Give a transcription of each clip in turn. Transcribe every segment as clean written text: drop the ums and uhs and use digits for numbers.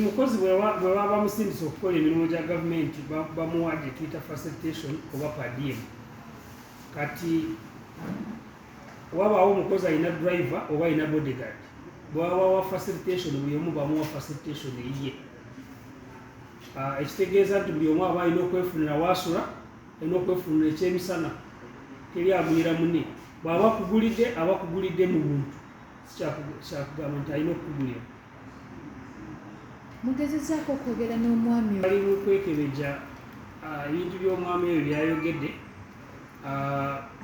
Mukozi bwe baba musindise okukola emirimu gya gavumenti bamuwa gye tuyita facilitation oba per diem. Kati wabaawo omukozi alina driver oba alina bodyguard, bwabawa facilitation buli omu bamuwa facilitation eyiye. Ekitegeeza nti buli omu aba alina okwefunira waasula, alina okwefunira ekyemisana, teri agulira munne. Bw'aba akugulidde aba akugulidde mu buntu, si kyakugamba nti alina okukugulira. Mugezezaako okwogera n'omwami bali mu kwekebeja ebintu by'omwami ebyo byayogedde,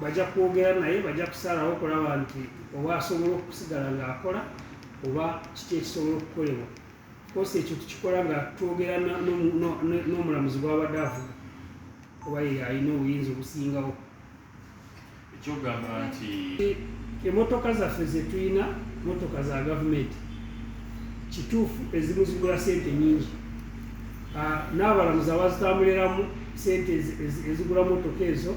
bajja kwogera naye, bajja kusalawo okulaba nti oba asobola okusigala ng'akola oba kiki ekisobola okukolebwa. Kosi ekyo tukikola nga twogera n'omulamuzi gw'abadde avuga oba ye alina obuyinza obusingawo. Ekyogamba nti emmotoka zaffe ze tulina, mmotoka za gavumenti, kituufu ezimu zigula sente nyingi. N'abalamuzi abazitambuliramu sente ezigula mmotoka ezo,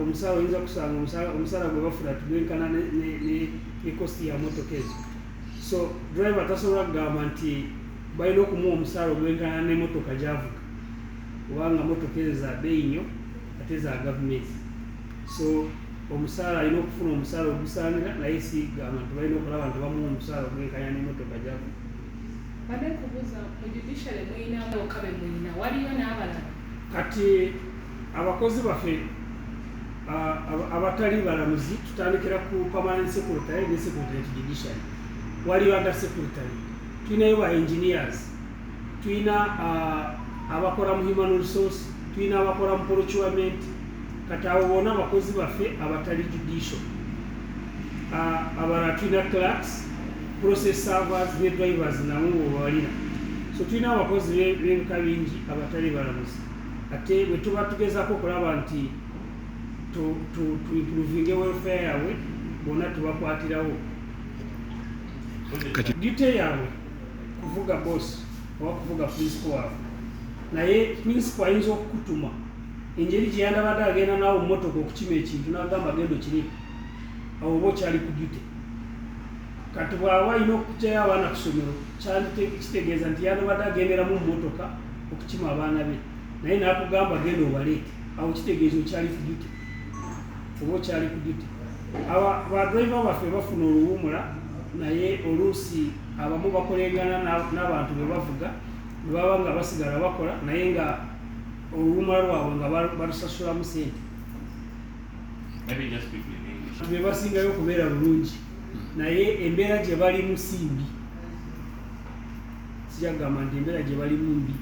omusaala oyinza kusanga omusaala gwe bafuna tugwenkana ne kosti ya mmotoka ezo. So driver tasobola kugamba nti balina okumuwa omusaala ogwenkana n'emmotoka gy'avuga kubanga mmotoka ezo za bbeeyi nnyo ate za gavumenti. So omusaala alina okufuna omusaala ogusaanira, naye si gamba nti balina okulaba nti bamuwa omusaala ogwenkanya n'emmotoka gy'avuga. Badde kubuuza mu judiciary mulina okabe mulina waliyo n'abalala? Kati abakozi baffe abatali balamuzi tutandikira ku permanent secretary ne secretary judiciary. Waliyo under secretary, tulinayo ba engineers, tulina abakola mu human resource, tulina abakola mu procurement. Kati abo bonna abakozi baffe abatali judicial. Abalala tulina clerks, process servers ne drivers nabo balina. So tulina abakozi b'ebika bingi abatali balamuzi. Ate bwe tuba tugezaako okulaba nti improvinge welfare yaabwe, bonna tubakwatirawo. Duty yaabwe kuvuga boss oba kuvuga principal waabwe, naye principal ayinza okukutuma engeri gye yandabadde agenda naawe mu mmotoka okukima ekintu n'agamba genda okirike, awo oba okyali ku duty. Kati bw'aba alina okugyayo abaana ku ssomero, kitegeeza nti yandabadde agenderamu mu mmotoka okukima abaana be, naye n'akugamba genda obaleete, awo kitegeeza okyali ku duty oba okyali ku duty. Badriver baffe bafuna oluwumula, naye oluusi abamu bakolengana n'abantu be bavuga, bwe baba nga basigala bakola naye nga oluwumula lwabwe nga balusasulamu sente. Be basingayo okubeera bulungi, naye embeera gye balimu si mbi. Sikyagamba nti embeera gye balimu mbi,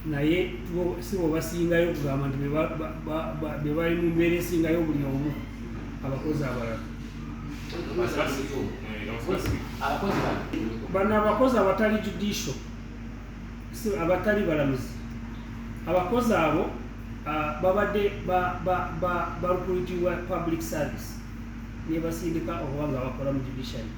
naye si bo basingayo okugamba nti be bali mu mbeera esingayo buli omu abakozi abalala. Bano abakozi abatali judicial, abatali balamuzi, abakozi abo babadde barukulitirwa public service ne basindika okuba nga bakola mu judiciary.